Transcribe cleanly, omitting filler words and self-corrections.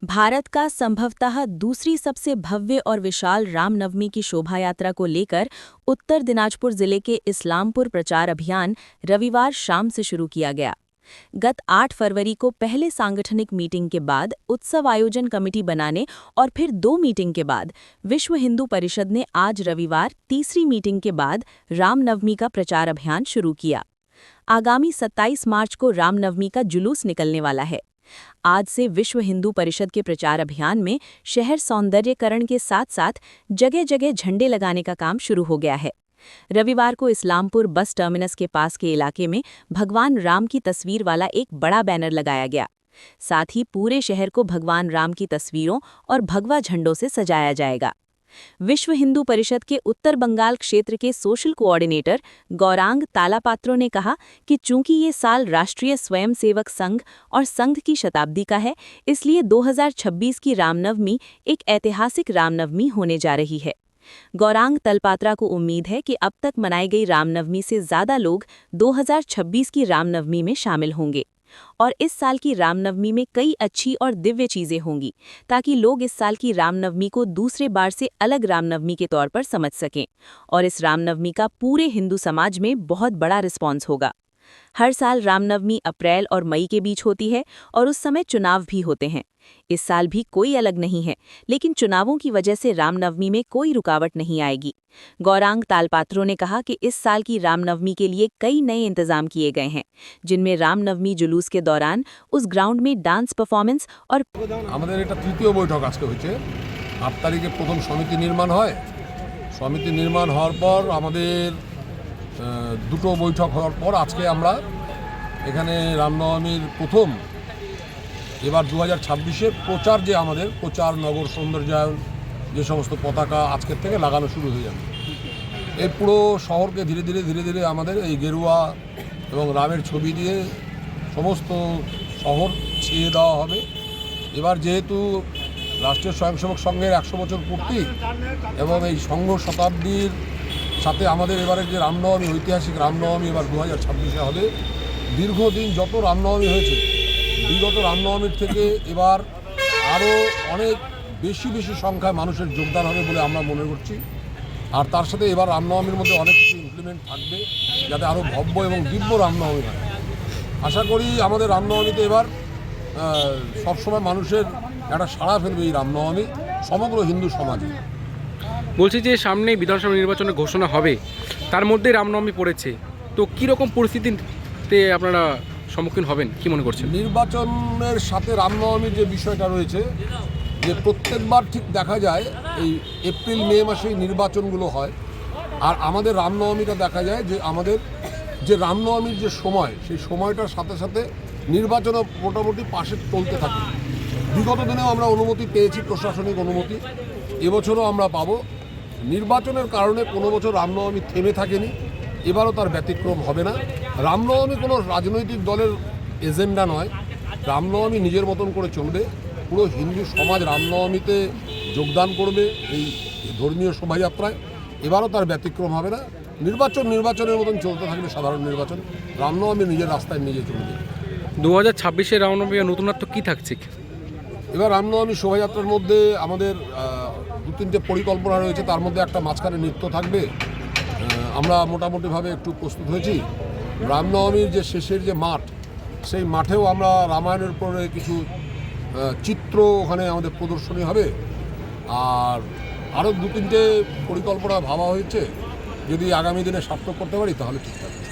भारत का संभवतः दूसरी सबसे भव्य और विशाल रामनवमी की शोभा यात्रा को लेकर उत्तर दिनाजपुर जिले के इस्लामपुर प्रचार अभियान रविवार शाम से शुरू किया गया। गत 8 फरवरी को पहले सांगठनिक मीटिंग के बाद उत्सव आयोजन कमेटी बनाने और फिर 2 मीटिंग के बाद विश्व हिंदू परिषद ने आज रविवार तीसरी मीटिंग के बाद रामनवमी का प्रचार अभियान शुरू किया। आगामी 27 मार्च को रामनवमी का जुलूस निकलने वाला है। आज से विश्व हिंदू परिषद के प्रचार अभियान में शहर सौंदर्यकरण के साथ साथ जगह जगह झंडे लगाने का काम शुरू हो गया है। रविवार को इस्लामपुर बस टर्मिनस के पास के इलाके में भगवान राम की तस्वीर वाला एक बड़ा बैनर लगाया गया। साथ ही पूरे शहर को भगवान राम की तस्वीरों और भगवा झंडों से सजाया जाएगा। विश्व हिंदू परिषद के उत्तर बंगाल क्षेत्र के सोशल कोऑर्डिनेटर गौरांग तालापात्रो ने कहा कि चूंकि ये साल राष्ट्रीय स्वयंसेवक संघ और संघ की शताब्दी का है, इसलिए 2026 की रामनवमी एक ऐतिहासिक रामनवमी होने जा रही है। गौरांग तलपात्रा को उम्मीद है कि अब तक मनाई गई रामनवमी से ज़्यादा लोग 2026 की रामनवमी में शामिल होंगे और इस साल की रामनवमी में कई अच्छी और दिव्य चीजें होंगी, ताकि लोग इस साल की रामनवमी को दूसरे बार से अलग रामनवमी के तौर पर समझ सकें और इस रामनवमी का पूरे हिंदू समाज में बहुत बड़ा रिस्पॉन्स होगा। हर साल रामनवमी अप्रैल और मई के बीच होती है और उस समय चुनाव भी होते हैं। इस साल भी कोई अलग नहीं है, लेकिन चुनावों की वजह से रामनवमी में कोई रुकावट नहीं आएगी। गौरांग तालपात्रो ने कहा कि इस साल की रामनवमी के लिए कई नए इंतजाम किए गए हैं, जिनमें रामनवमी जुलूस के दौरान उस ग्राउंड में डांस परफॉर्मेंस और तृतीय बैठक आज के 8 तारीखे प्रथम समिति निर्माण है। समिति निर्माण होवार पर দুটো বৈঠক হওয়ার পর আজকে আমরা এখানে রামনবমীর প্রথম এবার 2026-এর প্রচার যে আমাদের প্রচার নগর সৌন্দর্যায়ন যে সমস্ত পতাকা আজকের থেকে লাগানো শুরু হয়ে যাবে। এই পুরো শহরকে ধীরে ধীরে আমাদের এই গেরুয়া এবং রামের ছবি দিয়ে সমস্ত শহর ছেয়ে দেওয়া হবে। এবার যেহেতু রাষ্ট্রীয় স্বয়ংসেবক সংঘের 100 বছর পূর্তি এবং এই সংঘ শতাব্দীর সাথে আমাদের এবারে যে রামনবমী ঐতিহাসিক রামনবমী এবার 2026-এ হবে। দীর্ঘদিন যত রামনবমী হয়েছে বিগত রামনবমীর থেকে এবার আরও অনেক বেশি সংখ্যায় মানুষের যোগদান হবে বলে আমরা মনে করছি। আর তার সাথে এবার রামনবমীর মধ্যে অনেক কিছু ইমপ্লিমেন্ট থাকবে যাতে আরও ভব্য এবং দিব্য রামনবমী হয়। আশা করি আমাদের রামনবমীতে এবার সবসময় মানুষের একটা সাড়া ফেলবে এই রামনবমী সমগ্র হিন্দু সমাজে। বলছি যে সামনে বিধানসভা নির্বাচনের ঘোষণা হবে, তার মধ্যে রামনবমী পড়েছে, তো কীরকম পরিস্থিতিতে আপনারা সম্মুখীন হবেন কি মনে করছেন? নির্বাচনের সাথে রামনবমীর যে বিষয়টা রয়েছে যে প্রত্যেকবার ঠিক দেখা যায় এই এপ্রিল মে মাসেই নির্বাচনগুলো হয়, আর আমাদের রামনবমীটা দেখা যায় যে আমাদের যে রামনবমীর যে সময় সেই সময়টার সাথে সাথে নির্বাচনও মোটামুটি পাশে চলতে থাকে। বিগত দিনেও আমরা অনুমতি পেয়েছি, প্রশাসনিক অনুমতি, এবছরও আমরা পাবো। নির্বাচনের কারণে কোনো বছর রামনবমী থেমে থাকেনি, এবারও তার ব্যতিক্রম হবে না। রামনবমী কোনো রাজনৈতিক দলের এজেন্ডা নয়, রামনবমী নিজের মতন করে চলবে। পুরো হিন্দু সমাজ রামনবমীতে যোগদান করবে এই ধর্মীয় শোভাযাত্রায়, এবারও তার ব্যতিক্রম হবে না। নির্বাচনের মতন চলতে থাকবে সাধারণ নির্বাচন, রামনবমী নিজের রাস্তায় নিজে চলবে। 2026-এর রামনবমীর নতুনত্ব কী থাকছে? এবার রামনবমী শোভাযাত্রার মধ্যে আমাদের 2-3টে পরিকল্পনা রয়েছে, তার মধ্যে একটা মাঝখানে নৃত্য থাকবে। আমরা মোটামুটিভাবে একটু প্রস্তুত হয়েছি। রামনবমীর যে শেষের যে মাঠ, সেই মাঠেও আমরা রামায়ণের উপরে কিছু চিত্র ওখানে আমাদের প্রদর্শনী হবে। আর আরও 2-3টে পরিকল্পনা ভাবা হয়েছে, যদি আগামী দিনে সার্থক করতে পারি তাহলে ঠিক থাকবে।